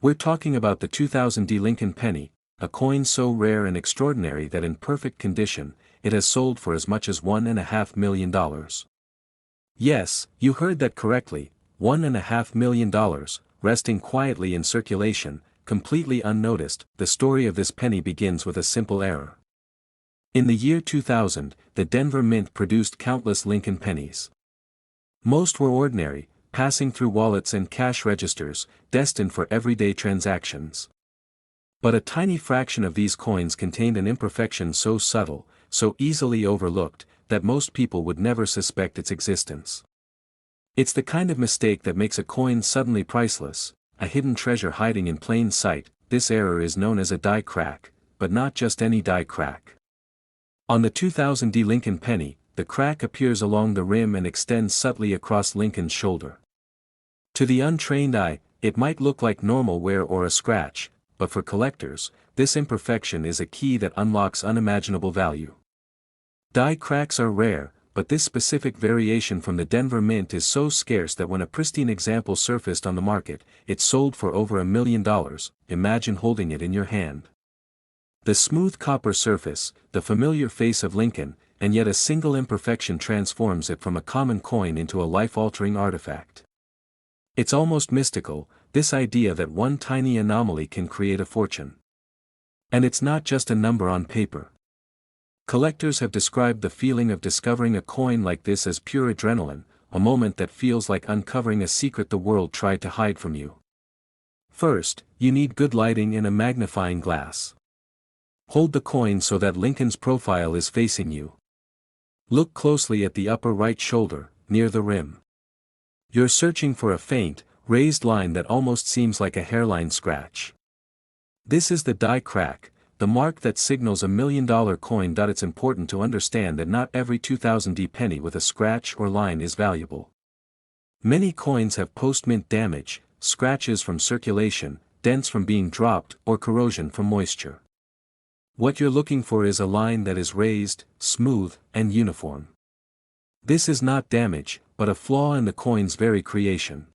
We're talking about the 2000 Lincoln penny, a coin so rare and extraordinary that in perfect condition, it has sold for as much as $1.5 million. Yes, you heard that correctly, $1.5 million, resting quietly in circulation, completely unnoticed. The story of this penny begins with a simple error. In the year 2000, the Denver Mint produced countless Lincoln pennies. Most were ordinary, passing through wallets and cash registers, destined for everyday transactions. But a tiny fraction of these coins contained an imperfection so subtle, so easily overlooked, that most people would never suspect its existence. It's the kind of mistake that makes a coin suddenly priceless, a hidden treasure hiding in plain sight. This error is known as a die crack, but not just any die crack. On the 2000 Lincoln penny, the crack appears along the rim and extends subtly across Lincoln's shoulder. To the untrained eye, it might look like normal wear or a scratch, but for collectors, this imperfection is a key that unlocks unimaginable value. Die cracks are rare, but this specific variation from the Denver Mint is so scarce that when a pristine example surfaced on the market, it sold for over $1 million. Imagine holding it in your hand. The smooth copper surface, the familiar face of Lincoln, and yet a single imperfection transforms it from a common coin into a life-altering artifact. It's almost mystical, this idea that one tiny anomaly can create a fortune. And it's not just a number on paper. Collectors have described the feeling of discovering a coin like this as pure adrenaline, a moment that feels like uncovering a secret the world tried to hide from you. First, you need good lighting and a magnifying glass. Hold the coin so that Lincoln's profile is facing you. Look closely at the upper right shoulder, near the rim. You're searching for a faint, raised line that almost seems like a hairline scratch. This is the die crack, the mark that signals $1 million coin. It's important to understand that not every 2000 penny with a scratch or line is valuable. Many coins have post-mint damage, scratches from circulation, dents from being dropped, or corrosion from moisture. What you're looking for is a line that is raised, smooth, and uniform. This is not damage, but a flaw in the coin's very creation.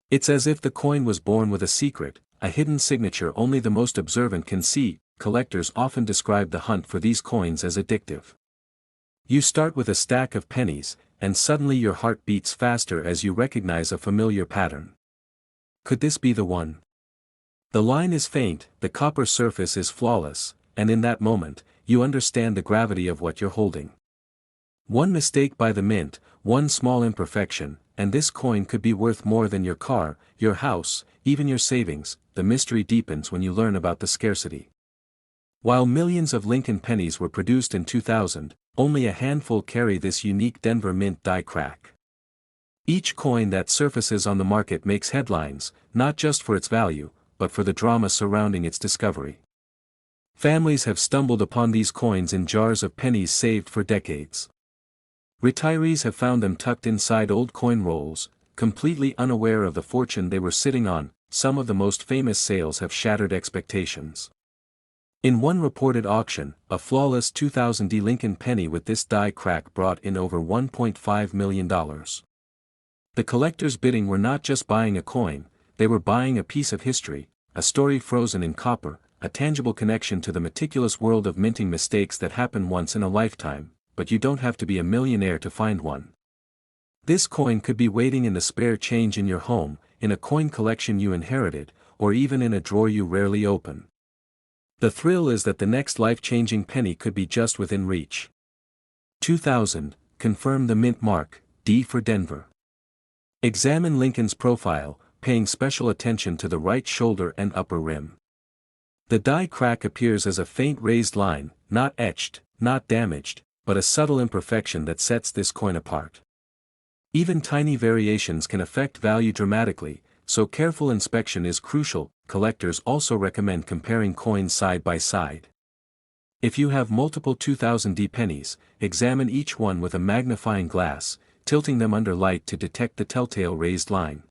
It's as if the coin was born with a secret, a hidden signature only the most observant can see. Collectors often describe the hunt for these coins as addictive. You start with a stack of pennies, and suddenly your heart beats faster as you recognize a familiar pattern. Could this be the one? The line is faint, the copper surface is flawless, and in that moment, you understand the gravity of what you're holding. One mistake by the mint, one small imperfection, and this coin could be worth more than your car, your house, even your savings. The mystery deepens when you learn about the scarcity. While millions of Lincoln pennies were produced in 2000, only a handful carry this unique Denver Mint die crack. Each coin that surfaces on the market makes headlines, not just for its value, but for the drama surrounding its discovery. Families have stumbled upon these coins in jars of pennies saved for decades. Retirees have found them tucked inside old coin rolls, completely unaware of the fortune they were sitting on. Some of the most famous sales have shattered expectations. In one reported auction, a flawless 2000 Lincoln penny with this die crack brought in over $1.5 million. The collectors bidding were not just buying a coin, they were buying a piece of history, a story frozen in copper, a tangible connection to the meticulous world of minting mistakes that happen once in a lifetime, but you don't have to be a millionaire to find one. This coin could be waiting in the spare change in your home, in a coin collection you inherited, or even in a drawer you rarely open. The thrill is that the next life-changing penny could be just within reach. 2000, confirm the mint mark, D for Denver. Examine Lincoln's profile, paying special attention to the right shoulder and upper rim. The die crack appears as a faint raised line, not etched, not damaged, but a subtle imperfection that sets this coin apart. Even tiny variations can affect value dramatically, so careful inspection is crucial. Collectors also recommend comparing coins side by side. If you have multiple 2000 pennies, examine each one with a magnifying glass, tilting them under light to detect the telltale raised line.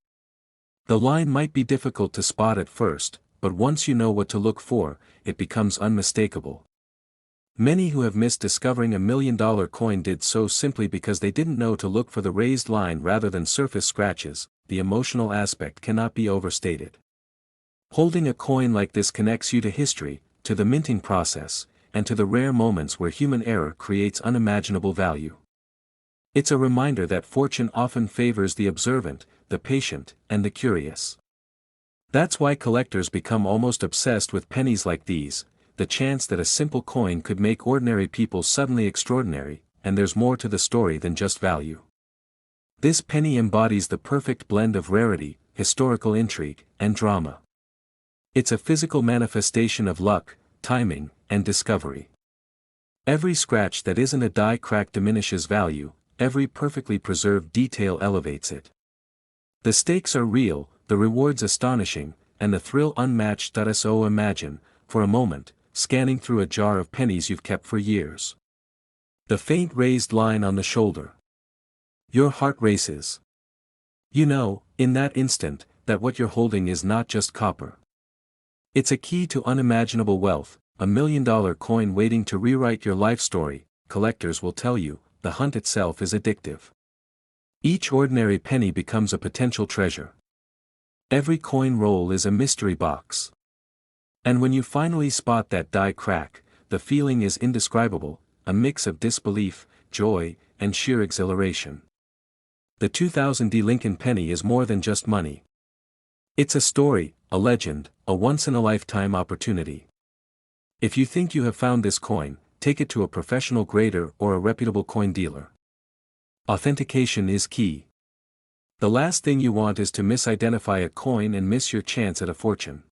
The line might be difficult to spot at first, but once you know what to look for, it becomes unmistakable. Many who have missed discovering $1 million coin did so simply because they didn't know to look for the raised line rather than surface scratches. The emotional aspect cannot be overstated. Holding a coin like this connects you to history, to the minting process, and to the rare moments where human error creates unimaginable value. It's a reminder that fortune often favors the observant, the patient, and the curious. That's why collectors become almost obsessed with pennies like these, the chance that a simple coin could make ordinary people suddenly extraordinary, and there's more to the story than just value. This penny embodies the perfect blend of rarity, historical intrigue, and drama. It's a physical manifestation of luck, timing, and discovery. Every scratch that isn't a die crack diminishes value, every perfectly preserved detail elevates it. The stakes are real, the rewards astonishing, and the thrill unmatched. So imagine, for a moment, scanning through a jar of pennies you've kept for years. The faint raised line on the shoulder. Your heart races. You know, in that instant, that what you're holding is not just copper. It's a key to unimaginable wealth, $1 million coin waiting to rewrite your life story. Collectors will tell you, the hunt itself is addictive. Each ordinary penny becomes a potential treasure. Every coin roll is a mystery box. And when you finally spot that die crack, the feeling is indescribable, a mix of disbelief, joy, and sheer exhilaration. The 2000 Lincoln penny is more than just money. It's a story, a legend, a once-in-a-lifetime opportunity. If you think you have found this coin, take it to a professional grader or a reputable coin dealer. Authentication is key. The last thing you want is to misidentify a coin and miss your chance at a fortune.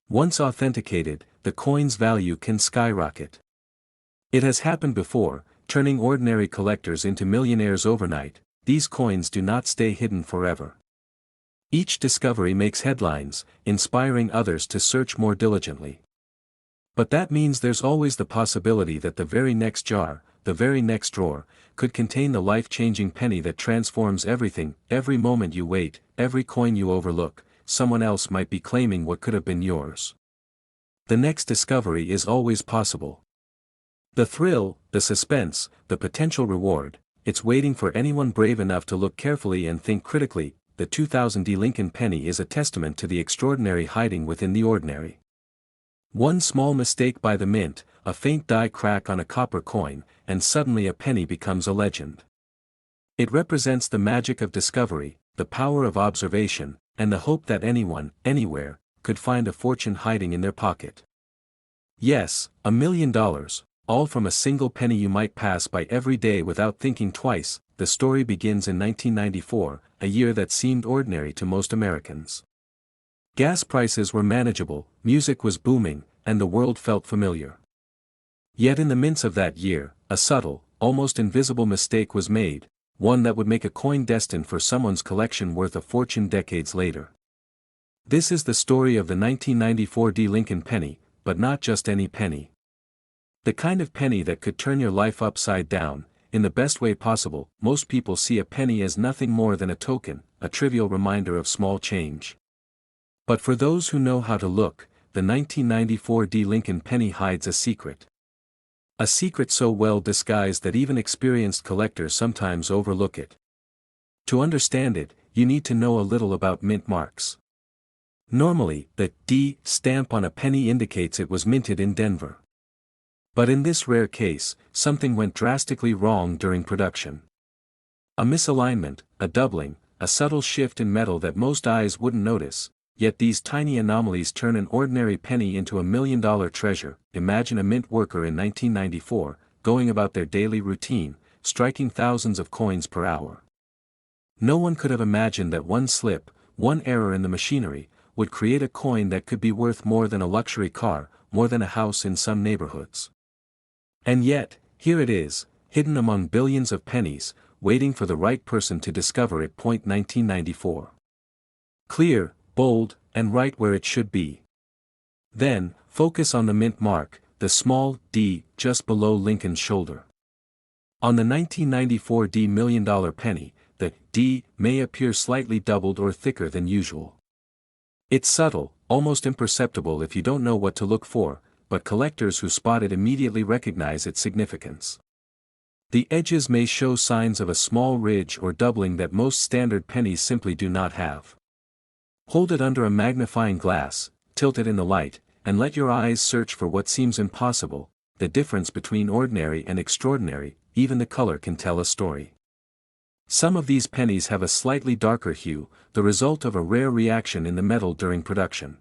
Once authenticated, the coin's value can skyrocket. It has happened before, turning ordinary collectors into millionaires overnight. These coins do not stay hidden forever. Each discovery makes headlines, inspiring others to search more diligently. But that means there's always the possibility that the very next jar, the very next drawer, could contain the life-changing penny that transforms everything. Every moment you wait, every coin you overlook, someone else might be claiming what could have been yours. The next discovery is always possible. The thrill, the suspense, the potential reward, it's waiting for anyone brave enough to look carefully and think critically. The 2000 Lincoln penny is a testament to the extraordinary hiding within the ordinary. One small mistake by the mint, a faint die crack on a copper coin, and suddenly a penny becomes a legend. It represents the magic of discovery, the power of observation, and the hope that anyone, anywhere, could find a fortune hiding in their pocket. Yes, $1 million, all from a single penny you might pass by every day without thinking twice. The story begins in 1994, a year that seemed ordinary to most Americans. Gas prices were manageable, music was booming, and the world felt familiar. Yet in the mints of that year, a subtle, almost invisible mistake was made, one that would make a coin destined for someone's collection worth a fortune decades later. This is the story of the 1994 Lincoln penny, but not just any penny. The kind of penny that could turn your life upside down, in the best way possible. Most people see a penny as nothing more than a token, a trivial reminder of small change. But for those who know how to look, the 1994 Lincoln penny hides a secret. A secret so well disguised that even experienced collectors sometimes overlook it. To understand it, you need to know a little about mint marks. Normally, the D stamp on a penny indicates it was minted in Denver. But in this rare case, something went drastically wrong during production. A misalignment, a doubling, a subtle shift in metal that most eyes wouldn't notice, yet these tiny anomalies turn an ordinary penny into a $1 million treasure. Imagine a mint worker in 1994, going about their daily routine, striking thousands of coins per hour. No one could have imagined that one slip, one error in the machinery, would create a coin that could be worth more than a luxury car, more than a house in some neighborhoods. And yet, here it is, hidden among billions of pennies, waiting for the right person to discover it. 1994. Clear, bold, and right where it should be. Then, focus on the mint mark, the small D just below Lincoln's shoulder. On the 1994 $1 million penny, the D may appear slightly doubled or thicker than usual. It's subtle, almost imperceptible if you don't know what to look for, but collectors who spot it immediately recognize its significance. The edges may show signs of a small ridge or doubling that most standard pennies simply do not have. Hold it under a magnifying glass, tilt it in the light, and let your eyes search for what seems impossible, the difference between ordinary and extraordinary. Even the color can tell a story. Some of these pennies have a slightly darker hue, the result of a rare reaction in the metal during production.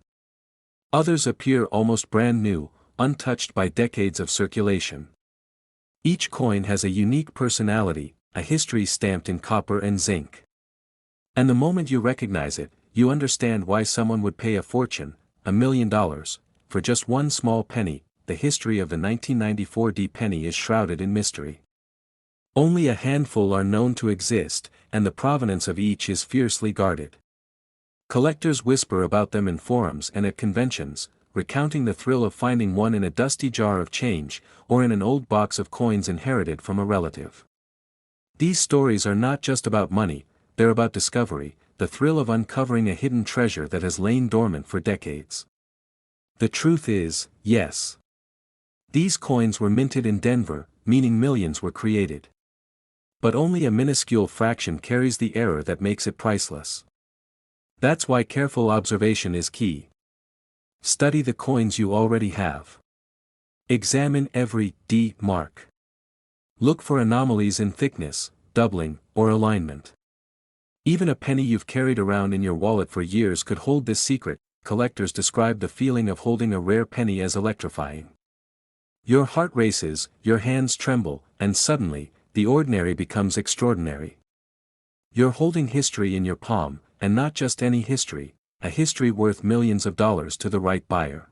Others appear almost brand new, untouched by decades of circulation. Each coin has a unique personality, a history stamped in copper and zinc. And the moment you recognize it, you understand why someone would pay a fortune, $1 million, for just one small penny. The history of the 1994 D penny is shrouded in mystery. Only a handful are known to exist, and the provenance of each is fiercely guarded. Collectors whisper about them in forums and at conventions, recounting the thrill of finding one in a dusty jar of change, or in an old box of coins inherited from a relative. These stories are not just about money, they're about discovery, the thrill of uncovering a hidden treasure that has lain dormant for decades. The truth is, yes. These coins were minted in Denver, meaning millions were created. But only a minuscule fraction carries the error that makes it priceless. That's why careful observation is key. Study the coins you already have. Examine every D mark. Look for anomalies in thickness, doubling, or alignment. Even a penny you've carried around in your wallet for years could hold this secret. Collectors describe the feeling of holding a rare penny as electrifying. Your heart races, your hands tremble, and suddenly, the ordinary becomes extraordinary. You're holding history in your palm, and not just any history, a history worth millions of dollars to the right buyer.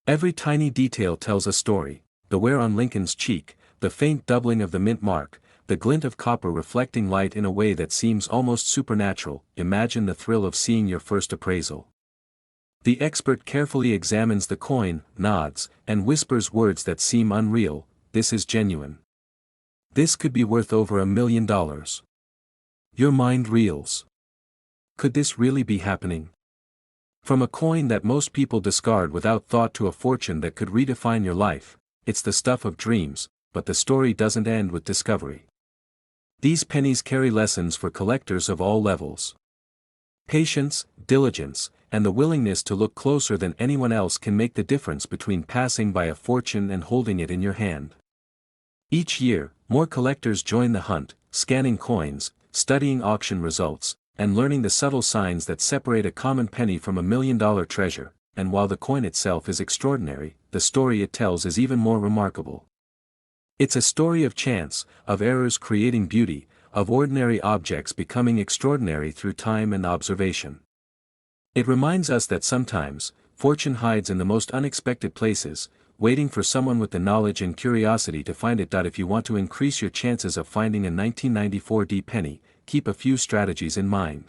Every tiny detail tells a story: the wear on Lincoln's cheek, the faint doubling of the mint mark, the glint of copper reflecting light in a way that seems almost supernatural. Imagine the thrill of seeing your first appraisal. The expert carefully examines the coin, nods, and whispers words that seem unreal: "This is genuine. This could be worth over $1 million." Your mind reels. Could this really be happening? From a coin that most people discard without thought to a fortune that could redefine your life, it's the stuff of dreams, but the story doesn't end with discovery. These pennies carry lessons for collectors of all levels. Patience, diligence, and the willingness to look closer than anyone else can make the difference between passing by a fortune and holding it in your hand. Each year, more collectors join the hunt, scanning coins, studying auction results, and learning the subtle signs that separate a common penny from $1 million treasure. And while the coin itself is extraordinary, the story it tells is even more remarkable. It's a story of chance, of errors creating beauty, of ordinary objects becoming extraordinary through time and observation. It reminds us that sometimes, fortune hides in the most unexpected places, waiting for someone with the knowledge and curiosity to find it. If you want to increase your chances of finding a 1994 D penny, keep a few strategies in mind.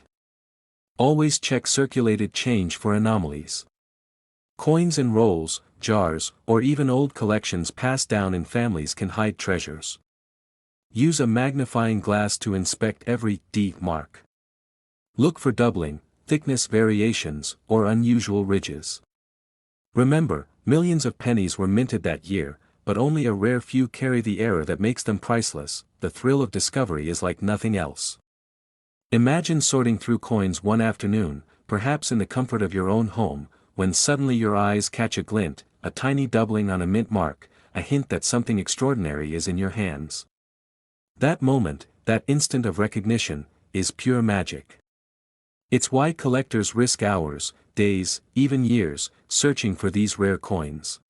Always check circulated change for anomalies. Coins in rolls, jars, or even old collections passed down in families can hide treasures. Use a magnifying glass to inspect every D mark. Look for doubling, thickness variations, or unusual ridges. Remember, millions of pennies were minted that year, but only a rare few carry the error that makes them priceless. The thrill of discovery is like nothing else. Imagine sorting through coins one afternoon, perhaps in the comfort of your own home, when suddenly your eyes catch a glint, a tiny doubling on a mint mark, a hint that something extraordinary is in your hands. That moment, that instant of recognition, is pure magic. It's why collectors risk hours, days, even years, searching for these rare coins.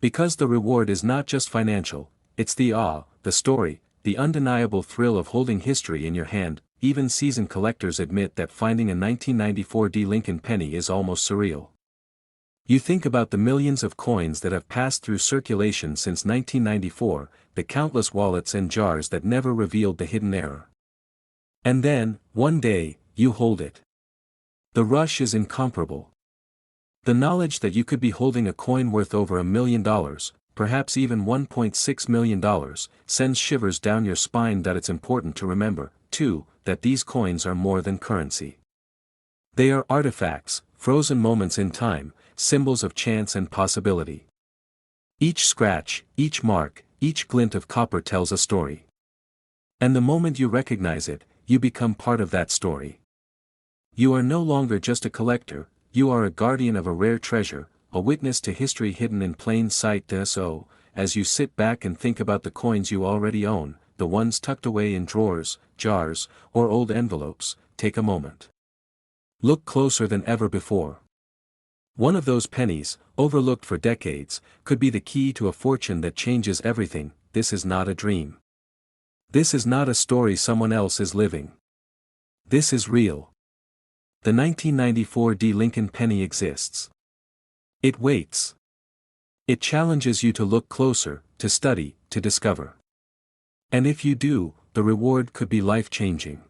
Because the reward is not just financial, it's the awe, the story, the undeniable thrill of holding history in your hand. Even seasoned collectors admit that finding a 1994 D Lincoln penny is almost surreal. You think about the millions of coins that have passed through circulation since 1994, the countless wallets and jars that never revealed the hidden error. And then, one day, you hold it. The rush is incomparable. The knowledge that you could be holding a coin worth over $1 million, perhaps even $1.6 million, sends shivers down your spine. It's important to remember, too, that these coins are more than currency. They are artifacts, frozen moments in time, symbols of chance and possibility. Each scratch, each mark, each glint of copper tells a story. And the moment you recognize it, you become part of that story. You are no longer just a collector, you are a guardian of a rare treasure, a witness to history hidden in plain sight. So, as you sit back and think about the coins you already own, the ones tucked away in drawers, jars, or old envelopes, take a moment. Look closer than ever before. One of those pennies, overlooked for decades, could be the key to a fortune that changes everything. This is not a dream. This is not a story someone else is living. This is real. The 1994 D. Lincoln penny exists. It waits. It challenges you to look closer, to study, to discover. And if you do, the reward could be life-changing.